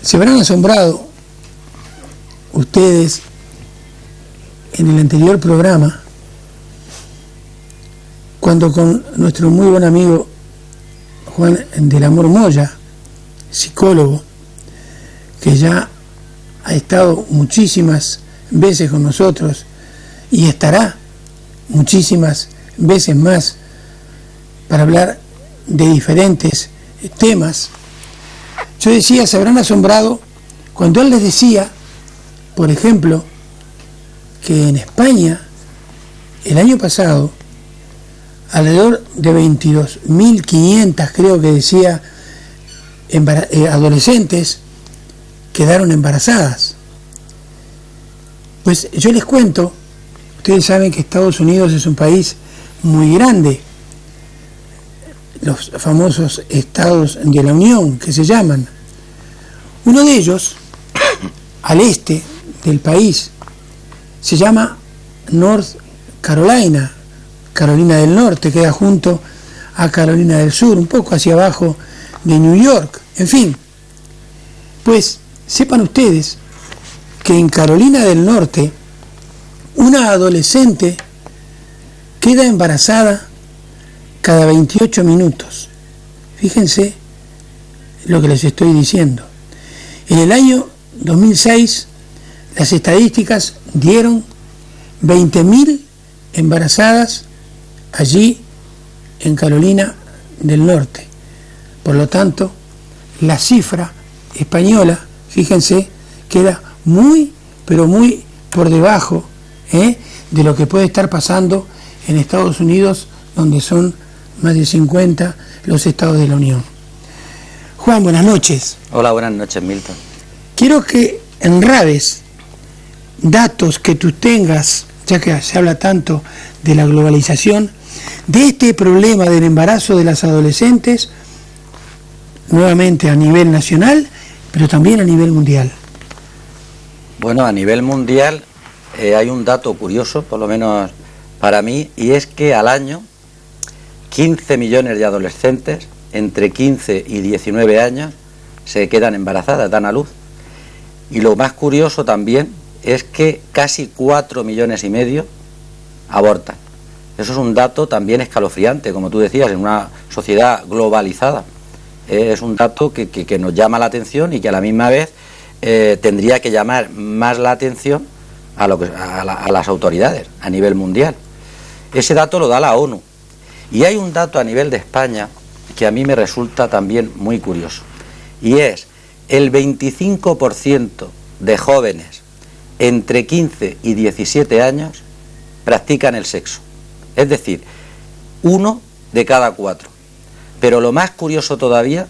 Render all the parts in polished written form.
Se habrán asombrado ustedes en el anterior programa cuando con nuestro muy buen amigo Juan del Amor Moya, psicólogo, que ya ha estado muchísimas veces con nosotros y estará muchísimas veces más para hablar de diferentes temas. Yo decía, se habrán asombrado cuando él les decía, por ejemplo, que en España el año pasado alrededor de 22.500, creo que decía, adolescentes quedaron embarazadas. Pues yo les cuento, ustedes saben que Estados Unidos es un país muy grande, los famosos estados de la Unión que se llaman. Uno de ellos, al este del país, se llama North Carolina, Carolina del Norte, queda junto a Carolina del Sur, un poco hacia abajo de New York, en fin. Pues sepan ustedes que en Carolina del Norte una adolescente queda embarazada cada 28 minutos. Fíjense lo que les estoy diciendo. En el año 2006 las estadísticas dieron 20.000 embarazadas allí en Carolina del Norte. Por lo tanto, la cifra española, fíjense, queda muy, pero muy por debajo de lo que puede estar pasando en Estados Unidos, donde son más de 50 los estados de la Unión. Juan, buenas noches. Hola, buenas noches, Milton. Quiero que enrabes datos que tú tengas, ya que se habla tanto de la globalización, de este problema del embarazo de las adolescentes, nuevamente a nivel nacional, pero también a nivel mundial. Bueno, a nivel mundial hay un dato curioso, por lo menos para mí, y es que al año 15 millones de adolescentes entre 15 y 19 años se quedan embarazadas, dan a luz. Y lo más curioso también es que casi 4,5 millones abortan. Eso es un dato también escalofriante, como tú decías, en una sociedad globalizada. Es un dato que nos llama la atención y que a la misma vez tendría que llamar más la atención a las autoridades a nivel mundial. Ese dato lo da la ONU. Y hay un dato a nivel de España que a mí me resulta también muy curioso. Y es el 25% de jóvenes entre 15 y 17 años practican el sexo. Es decir, 1 de cada 4. Pero lo más curioso todavía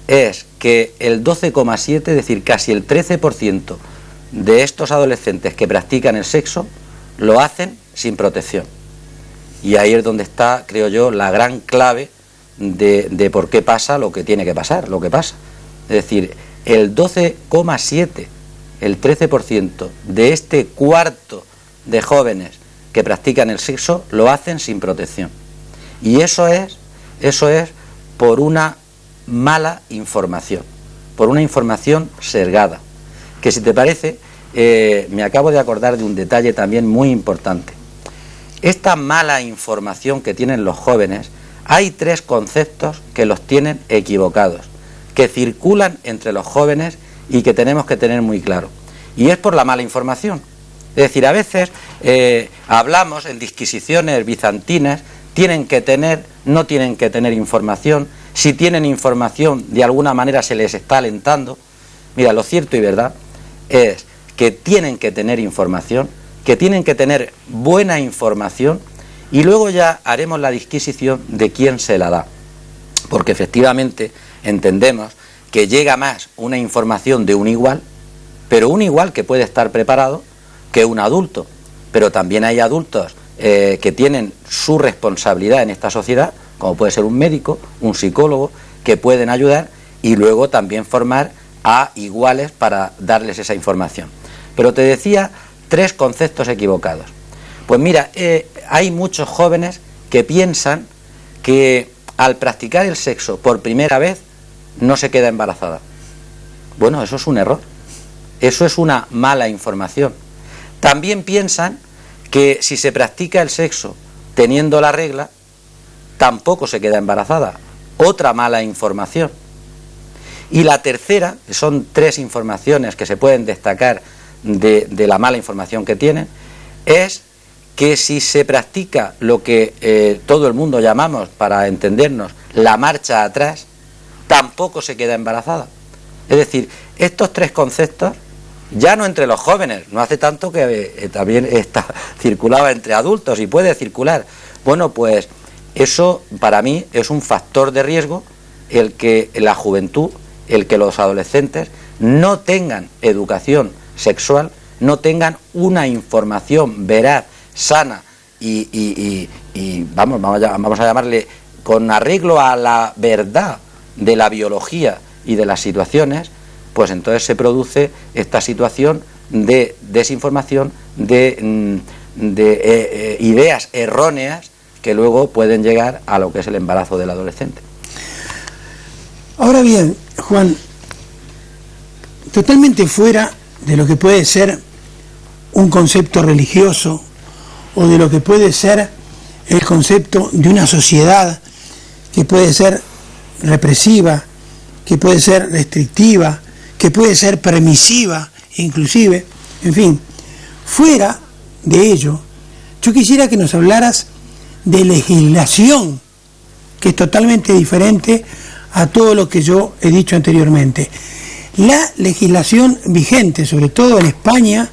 es que el 12,7, es decir, casi el 13% de estos adolescentes que practican el sexo lo hacen sin protección. Y ahí es donde está, creo yo, la gran clave de por qué pasa lo que tiene que pasar, lo que pasa. Es decir, el 12,7, el 13% de este cuarto de jóvenes que practican el sexo lo hacen sin protección. Y eso es por una mala información, por una información sesgada. Que si te parece, me acabo de acordar de un detalle también muy importante. Esta mala información que tienen los jóvenes, hay 3 conceptos que los tienen equivocados, que circulan entre los jóvenes y que tenemos que tener muy claro. Y es por la mala información. Es decir, a veces hablamos en disquisiciones bizantinas, tienen que tener, no tienen que tener información, si tienen información de alguna manera se les está alentando. Mira, lo cierto y verdad es que tienen que tener información, que tienen que tener buena información, y luego ya haremos la disquisición de quién se la da. Porque efectivamente entendemos que llega más una información de un igual, pero un igual que puede estar preparado, que un adulto. Pero también hay adultos que tienen su responsabilidad en esta sociedad, como puede ser un médico, un psicólogo, que pueden ayudar y luego también formar a iguales para darles esa información. Pero te decía 3 conceptos equivocados. Pues mira, hay muchos jóvenes que piensan que al practicar el sexo por primera vez no se queda embarazada. Bueno, eso es un error. Eso es una mala información. También piensan que si se practica el sexo teniendo la regla, tampoco se queda embarazada. Otra mala información. Y la tercera, que son 3 informaciones que se pueden destacar de la mala información que tienen, es que si se practica lo que todo el mundo llamamos, para entendernos, la marcha atrás, tampoco se queda embarazada. Es decir, estos 3 conceptos, ya no entre los jóvenes, no hace tanto que también circulaba entre adultos y puede circular. Bueno, pues eso para mí es un factor de riesgo, el que la juventud, el que los adolescentes no tengan educación sexual, no tengan una información veraz, sana y vamos a llamarle con arreglo a la verdad de la biología y de las situaciones, pues entonces se produce esta situación de desinformación, de ideas erróneas que luego pueden llegar a lo que es el embarazo del adolescente. Ahora bien, Juan, totalmente fuera de lo que puede ser un concepto religioso o de lo que puede ser el concepto de una sociedad que puede ser represiva, que puede ser restrictiva, que puede ser permisiva, inclusive, en fin, fuera de ello, yo quisiera que nos hablaras de legislación, que es totalmente diferente a todo lo que yo he dicho anteriormente. La legislación vigente, sobre todo en España,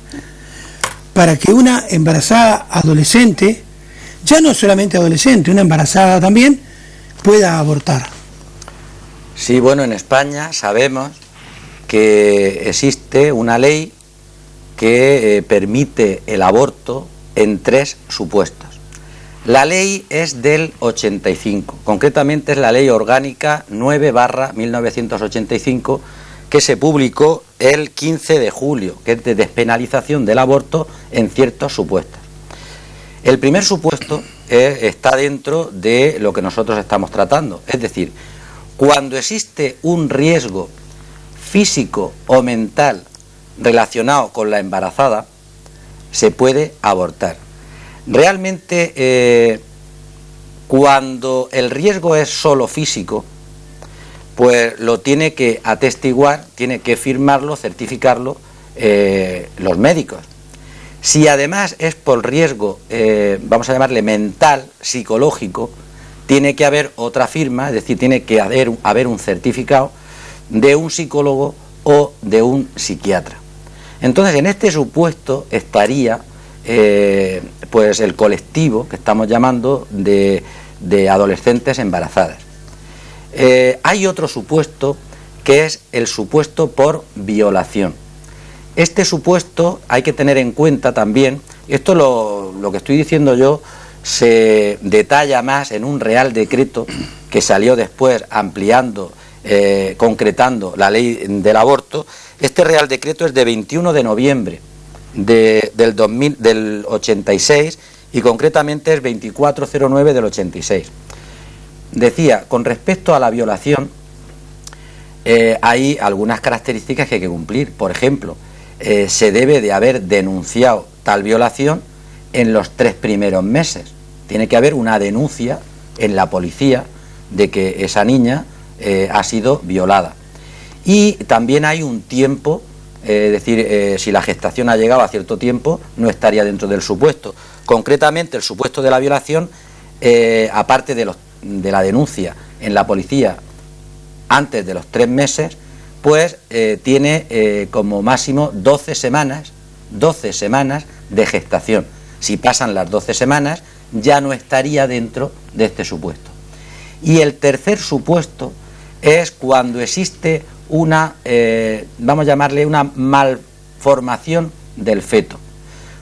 para que una embarazada adolescente, ya no solamente adolescente, una embarazada también, pueda abortar. Sí, bueno, en España sabemos que existe una ley que permite el aborto en 3 supuestos. La ley es del 85, concretamente es la Ley Orgánica 9/1985, que se publicó el 15 de julio, que es de despenalización del aborto en ciertos supuestos. El primer supuesto está dentro de lo que nosotros estamos tratando, es decir, cuando existe un riesgo físico o mental relacionado con la embarazada, se puede abortar. Realmente, cuando el riesgo es solo físico, pues lo tiene que atestiguar, tiene que firmarlo, certificarlo los médicos. Si además es por riesgo, vamos a llamarle mental, psicológico, tiene que haber otra firma, es decir, tiene que haber un certificado de un psicólogo o de un psiquiatra. Entonces, en este supuesto estaría pues el colectivo que estamos llamando de adolescentes embarazadas. Hay otro supuesto que es el supuesto por violación. Este supuesto hay que tener en cuenta también, esto lo que estoy diciendo yo se detalla más en un Real Decreto que salió después ampliando, concretando la ley del aborto. Este Real Decreto es de 21 de noviembre del 86 y concretamente es 2409 del 86. Decía, con respecto a la violación, hay algunas características que hay que cumplir. Por ejemplo, se debe de haber denunciado tal violación en los 3 primeros meses. Tiene que haber una denuncia en la policía de que esa niña ha sido violada. Y también hay un tiempo, es decir, si la gestación ha llegado a cierto tiempo, no estaría dentro del supuesto. Concretamente, el supuesto de la violación, aparte de la denuncia en la policía antes de los 3 meses, pues tiene como máximo 12 semanas de gestación. Si pasan las 12 semanas, ya no estaría dentro de este supuesto. Y el tercer supuesto es cuando existe una, vamos a llamarle una malformación del feto.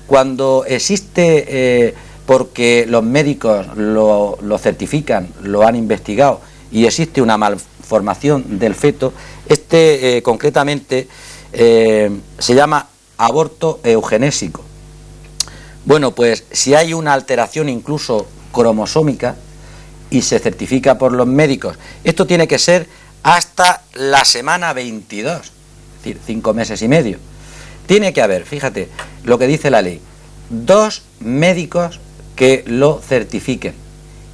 Cuando existe, porque los médicos lo certifican, lo han investigado, y existe una malformación del feto, concretamente se llama aborto eugenésico. Bueno, pues si hay una alteración incluso cromosómica y se certifica por los médicos, esto tiene que ser hasta la semana 22. es decir, 5 meses y medio. Tiene que haber, fíjate lo que dice la ley, 2 médicos que lo certifiquen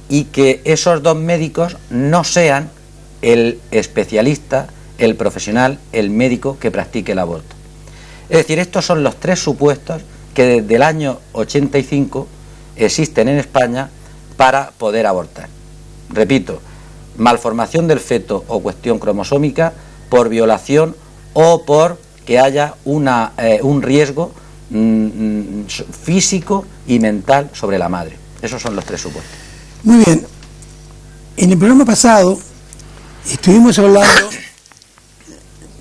y que esos 2 médicos no sean el especialista, el profesional, el médico que practique el aborto. Es decir, estos son los 3 supuestos que desde el año 85 existen en España para poder abortar. Repito, malformación del feto o cuestión cromosómica, por violación o por que haya un riesgo físico y mental sobre la madre. Esos son los 3 supuestos. Muy bien. En el programa pasado estuvimos hablando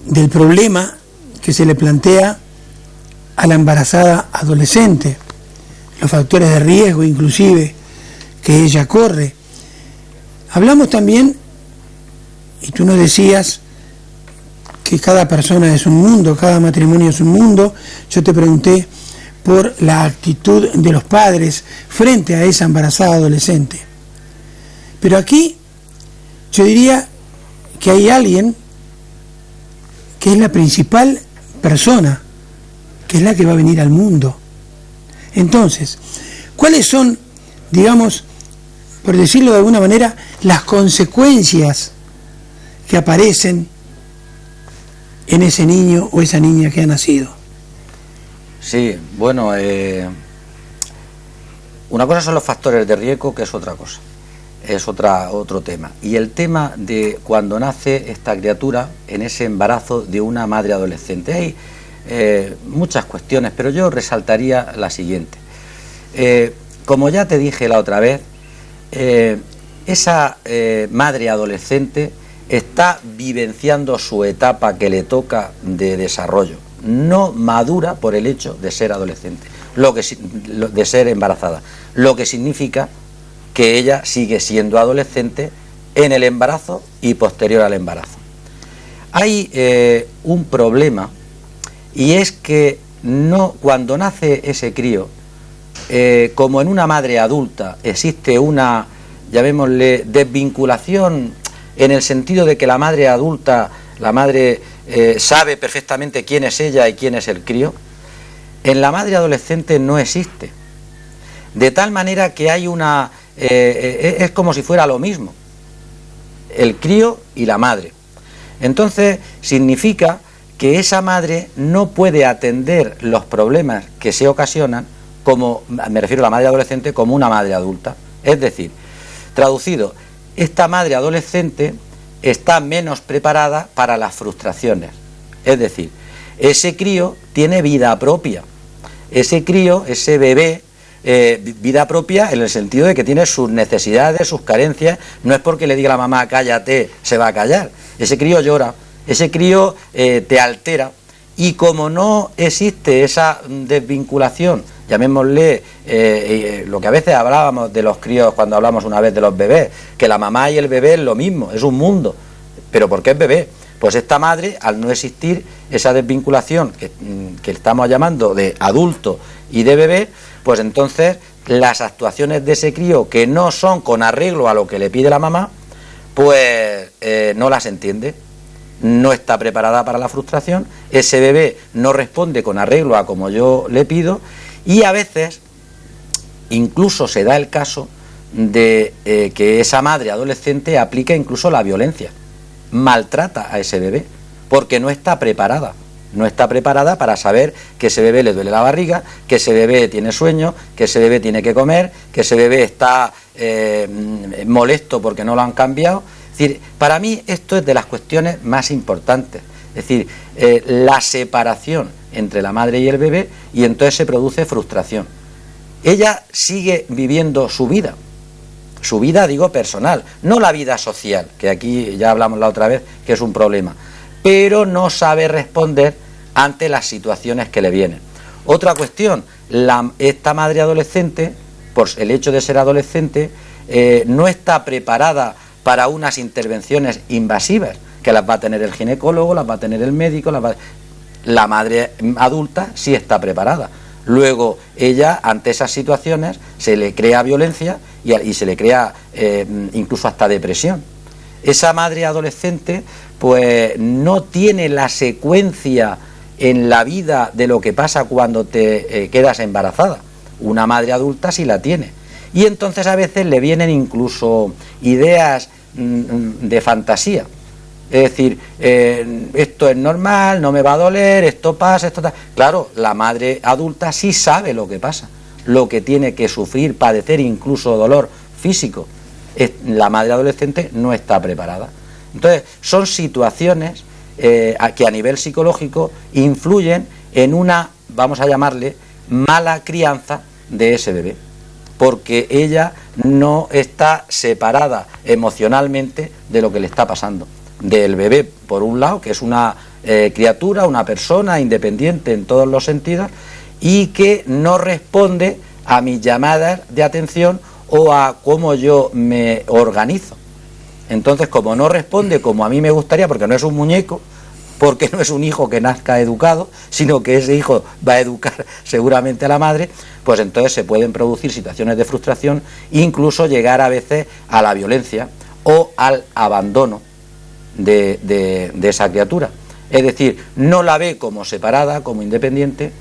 del problema que se le plantea a la embarazada adolescente, los factores de riesgo inclusive que ella corre. Hablamos también, y tú nos decías que cada persona es un mundo, cada matrimonio es un mundo. Yo te pregunté por la actitud de los padres frente a esa embarazada adolescente. Pero aquí yo diría que hay alguien que es la principal persona, que es la que va a venir al mundo. Entonces, ¿cuáles son, digamos, por decirlo de alguna manera, las consecuencias que aparecen en ese niño o esa niña que ha nacido? Sí, bueno, una cosa son los factores de riesgo, que es otra cosa, es otro tema. Y el tema de cuando nace esta criatura en ese embarazo de una madre adolescente. Hay muchas cuestiones, pero yo resaltaría la siguiente. Como ya te dije la otra vez, esa madre adolescente está vivenciando su etapa que le toca de desarrollo, no madura por el hecho de ser adolescente, de ser embarazada, lo que significa que ella sigue siendo adolescente en el embarazo y posterior al embarazo. Hay un problema, y es que cuando nace ese crío, como en una madre adulta existe una, llamémosle, desvinculación, en el sentido de que la madre adulta, la madre sabe perfectamente quién es ella y quién es el crío, en la madre adolescente no existe. De tal manera que hay es como si fuera lo mismo, el crío y la madre. Entonces significa que esa madre no puede atender los problemas que se ocasionan, como, me refiero a la madre adolescente, como una madre adulta. Es decir, traducido, esta madre adolescente está menos preparada para las frustraciones. Es decir, ese crío tiene vida propia. Ese crío, ese bebé, vida propia en el sentido de que tiene sus necesidades, sus carencias. No es porque le diga a la mamá cállate, se va a callar. Ese crío llora, ese crío te altera, y como no existe esa desvinculación, llamémosle lo que a veces hablábamos de los críos cuando hablamos una vez de los bebés, que la mamá y el bebé es lo mismo, es un mundo, pero ¿por qué es bebé? Pues esta madre, al no existir esa desvinculación que estamos llamando de adulto y de bebé, pues entonces las actuaciones de ese crío, que no son con arreglo a lo que le pide la mamá, pues no las entiende, no está preparada para la frustración, ese bebé no responde con arreglo a como yo le pido, y a veces incluso se da el caso de que esa madre adolescente aplica incluso la violencia, maltrata a ese bebé, porque no está preparada para saber que ese bebé le duele la barriga, que ese bebé tiene sueño, que ese bebé tiene que comer, que ese bebé está molesto porque no lo han cambiado. Es decir, para mí esto es de las cuestiones más importantes, es decir, la separación entre la madre y el bebé, y entonces se produce frustración. Ella sigue viviendo su vida digo personal, no la vida social, que aquí ya hablamos la otra vez que es un problema, pero no sabe responder ante las situaciones que le vienen. Otra cuestión, esta madre adolescente, por el hecho de ser adolescente, no está preparada para unas intervenciones invasivas, que las va a tener el ginecólogo, las va a tener el médico, la madre adulta sí está preparada. Luego ella, ante esas situaciones, se le crea violencia y se le crea incluso hasta depresión. Esa madre adolescente pues no tiene la secuencia en la vida de lo que pasa cuando te quedas embarazada. Una madre adulta sí la tiene. Y entonces a veces le vienen incluso ideas de fantasía. Es decir, esto es normal, no me va a doler, esto pasa, esto tal. Claro, la madre adulta sí sabe lo que pasa, lo que tiene que sufrir, padecer, incluso dolor físico. La madre adolescente no está preparada. Entonces, son situaciones que a nivel psicológico influyen en una, vamos a llamarle, mala crianza de ese bebé, porque ella no está separada emocionalmente de lo que le está pasando. Del bebé, por un lado, que es una criatura, una persona independiente en todos los sentidos, y que no responde a mis llamadas de atención o a cómo yo me organizo. Entonces, como no responde como a mí me gustaría, porque no es un muñeco, porque no es un hijo que nazca educado, sino que ese hijo va a educar seguramente a la madre, pues entonces se pueden producir situaciones de frustración, incluso llegar a veces a la violencia o al abandono de esa criatura. Es decir, no la ve como separada, como independiente,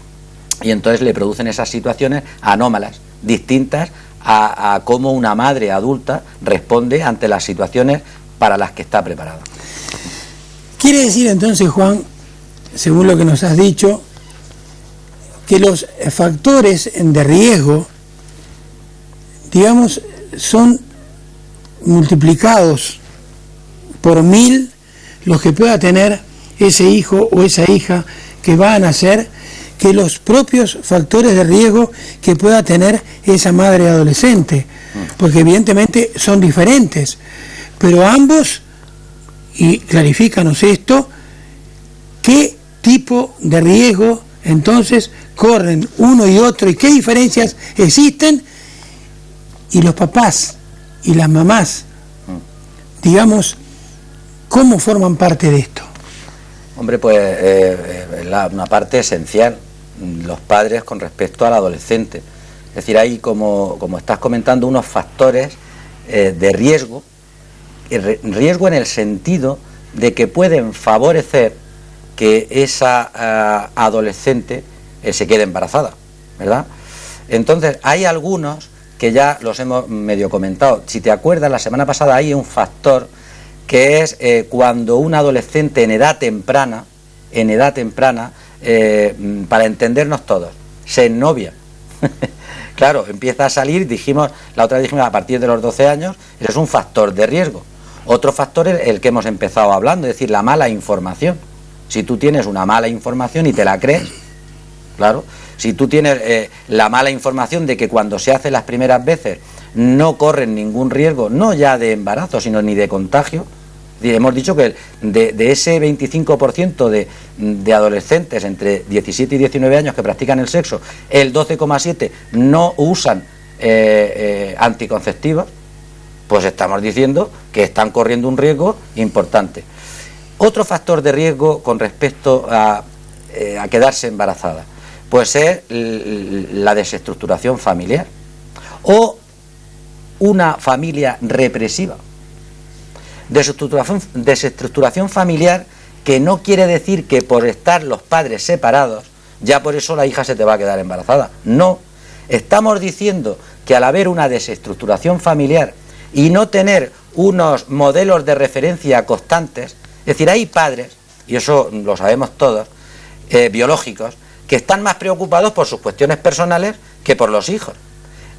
y entonces le producen esas situaciones anómalas, distintas a cómo una madre adulta responde ante las situaciones para las que está preparada. Quiere decir entonces, Juan, según lo que nos has dicho, que los factores de riesgo, digamos, son multiplicados por 1000 los que pueda tener ese hijo o esa hija que va a nacer, que los propios factores de riesgo que pueda tener esa madre adolescente, porque evidentemente son diferentes, pero ambos, y clarifícanos esto, ¿qué tipo de riesgo entonces corren uno y otro y qué diferencias existen? Y los papás y las mamás, digamos, ¿cómo forman parte de esto? Hombre, pues una parte esencial, los padres con respecto al adolescente. Es decir, hay, como estás comentando, unos factores de riesgo en el sentido de que pueden favorecer que esa adolescente se quede embarazada, ¿verdad? Entonces, hay algunos que ya los hemos medio comentado. Si te acuerdas, la semana pasada hay un factor que es cuando un adolescente en edad temprana, para entendernos todos, se ennovia. Claro, empieza a salir, la otra vez dijimos a partir de los 12 años, ese es un factor de riesgo. Otro factor es el que hemos empezado hablando, es decir, la mala información. Si tú tienes una mala información y te la crees, claro, si tú tienes la mala información de que cuando se hace las primeras veces no corren ningún riesgo, no ya de embarazo, sino ni de contagio. Hemos dicho que de ese 25% de adolescentes entre 17 y 19 años que practican el sexo, el 12,7% no usan anticonceptivos, pues estamos diciendo que están corriendo un riesgo importante. Otro factor de riesgo con respecto a quedarse embarazada, pues es la desestructuración familiar o una familia represiva. Desestructuración familiar que no quiere decir que por estar los padres separados ya por eso la hija se te va a quedar embarazada. No, estamos diciendo que al haber una desestructuración familiar y no tener unos modelos de referencia constantes, es decir, hay padres, y eso lo sabemos todos, biológicos, que están más preocupados por sus cuestiones personales que por los hijos.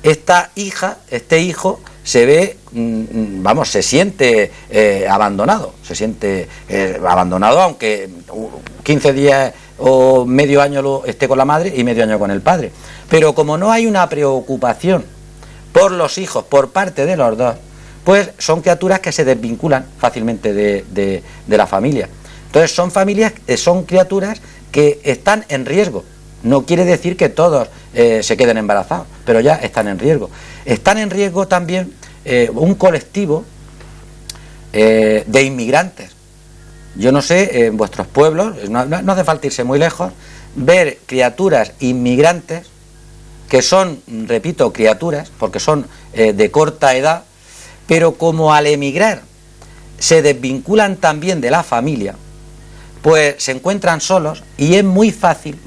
Esta hija, este hijo, se ve, se siente abandonado, aunque 15 días o medio año esté con la madre y medio año con el padre. Pero como no hay una preocupación por los hijos por parte de los dos, pues son criaturas que se desvinculan fácilmente de la familia. Entonces son criaturas que están en riesgo. No quiere decir que todos se queden embarazados, pero ya están en riesgo. Están en riesgo también un colectivo de inmigrantes. Yo no sé, en vuestros pueblos, no hace falta irse muy lejos, ver criaturas inmigrantes que son, repito, criaturas, porque son de corta edad, pero como al emigrar se desvinculan también de la familia, pues se encuentran solos y es muy fácil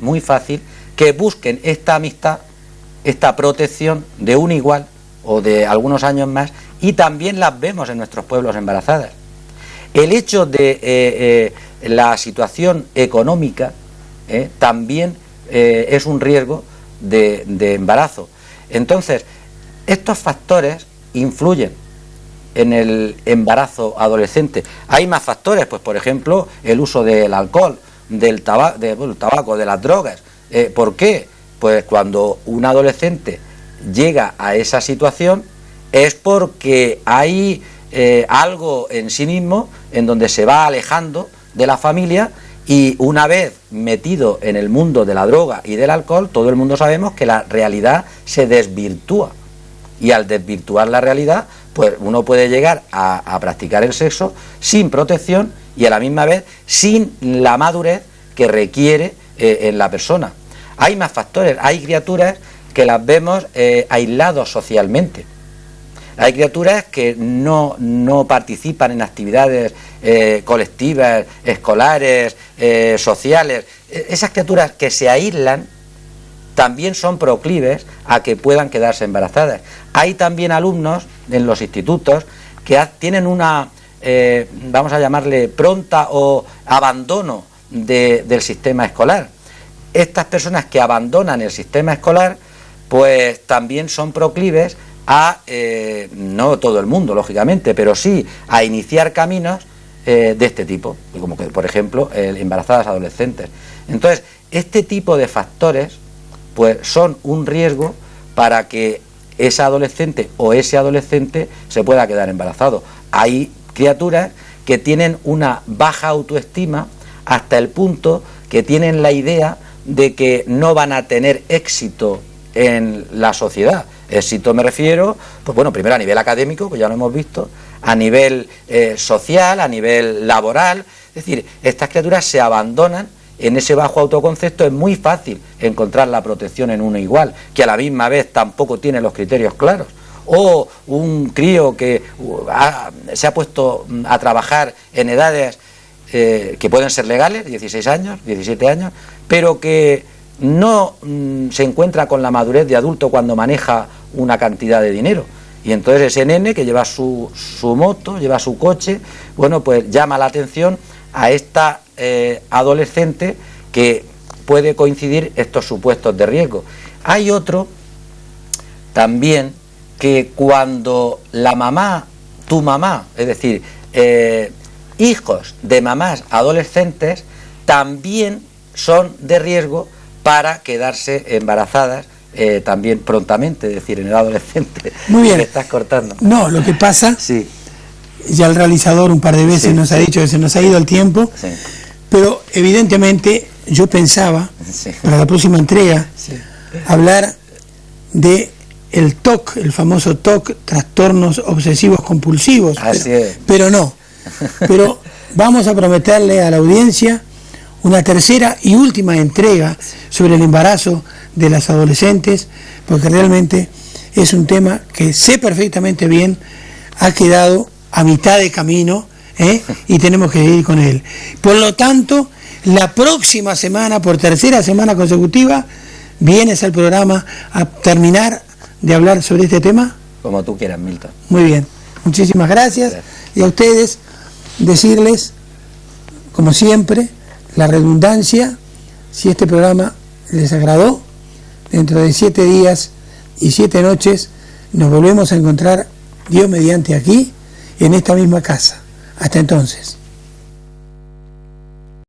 que busquen esta amistad, esta protección de un igual o de algunos años más, y también las vemos en nuestros pueblos embarazadas. El hecho de la situación económica también es un riesgo de embarazo. Entonces, estos factores influyen en el embarazo adolescente. Hay más factores, pues por ejemplo, el uso del alcohol, del tabaco, de las drogas. ¿Por qué? Pues cuando un adolescente llega a esa situación es porque hay algo en sí mismo en donde se va alejando de la familia, y una vez metido en el mundo de la droga y del alcohol, todo el mundo sabemos que la realidad se desvirtúa, y al desvirtuar la realidad, pues uno puede llegar a practicar el sexo sin protección y a la misma vez sin la madurez que requiere en la persona. Hay más factores, hay criaturas que las vemos aislados socialmente. Hay criaturas que no participan en actividades colectivas, escolares, sociales. Esas criaturas que se aíslan también son proclives a que puedan quedarse embarazadas. Hay también alumnos en los institutos que tienen una, vamos a llamarle, pronta o abandono del sistema escolar. Estas personas que abandonan el sistema escolar, pues también son proclives a, no todo el mundo, lógicamente, pero sí a iniciar caminos de este tipo, como que, por ejemplo, embarazadas adolescentes. Entonces, este tipo de factores pues son un riesgo para que esa adolescente o ese adolescente se pueda quedar embarazado. Hay criaturas que tienen una baja autoestima hasta el punto que tienen la idea de que no van a tener éxito en la sociedad. Éxito me refiero, pues bueno, primero a nivel académico, que ya lo hemos visto, a nivel social, a nivel laboral. Es decir, estas criaturas se abandonan en ese bajo autoconcepto. Es muy fácil encontrar la protección en uno igual, que a la misma vez tampoco tiene los criterios claros. O un crío que se ha puesto a trabajar en edades que pueden ser legales, 16 años, 17 años, pero que no se encuentra con la madurez de adulto cuando maneja una cantidad de dinero. Y entonces ese nene que lleva su moto, lleva su coche, bueno, pues llama la atención a esta adolescente que puede coincidir estos supuestos de riesgo. Hay otro también que cuando la mamá, tu mamá, es decir, hijos de mamás adolescentes, también son de riesgo para quedarse embarazadas también prontamente, es decir, en edad adolescente. Muy bien. Me estás cortando. No, lo que pasa, sí, ya el realizador un par de veces nos ha dicho que se nos ha ido el tiempo, pero evidentemente yo pensaba, para la próxima entrega, hablar de el TOC, el famoso TOC, trastornos obsesivos compulsivos, pero no. Pero vamos a prometerle a la audiencia una tercera y última entrega sobre el embarazo de las adolescentes, porque realmente es un tema que sé perfectamente bien, ha quedado a mitad de camino, y tenemos que ir con él. Por lo tanto, la próxima semana, por tercera semana consecutiva, vienes al programa a terminar de hablar sobre este tema. Como tú quieras, Milton. Muy bien, muchísimas gracias. Y a ustedes decirles, como siempre, la redundancia, si este programa les agradó, dentro de 7 días y 7 noches nos volvemos a encontrar, Dios mediante, aquí, en esta misma casa. Hasta entonces.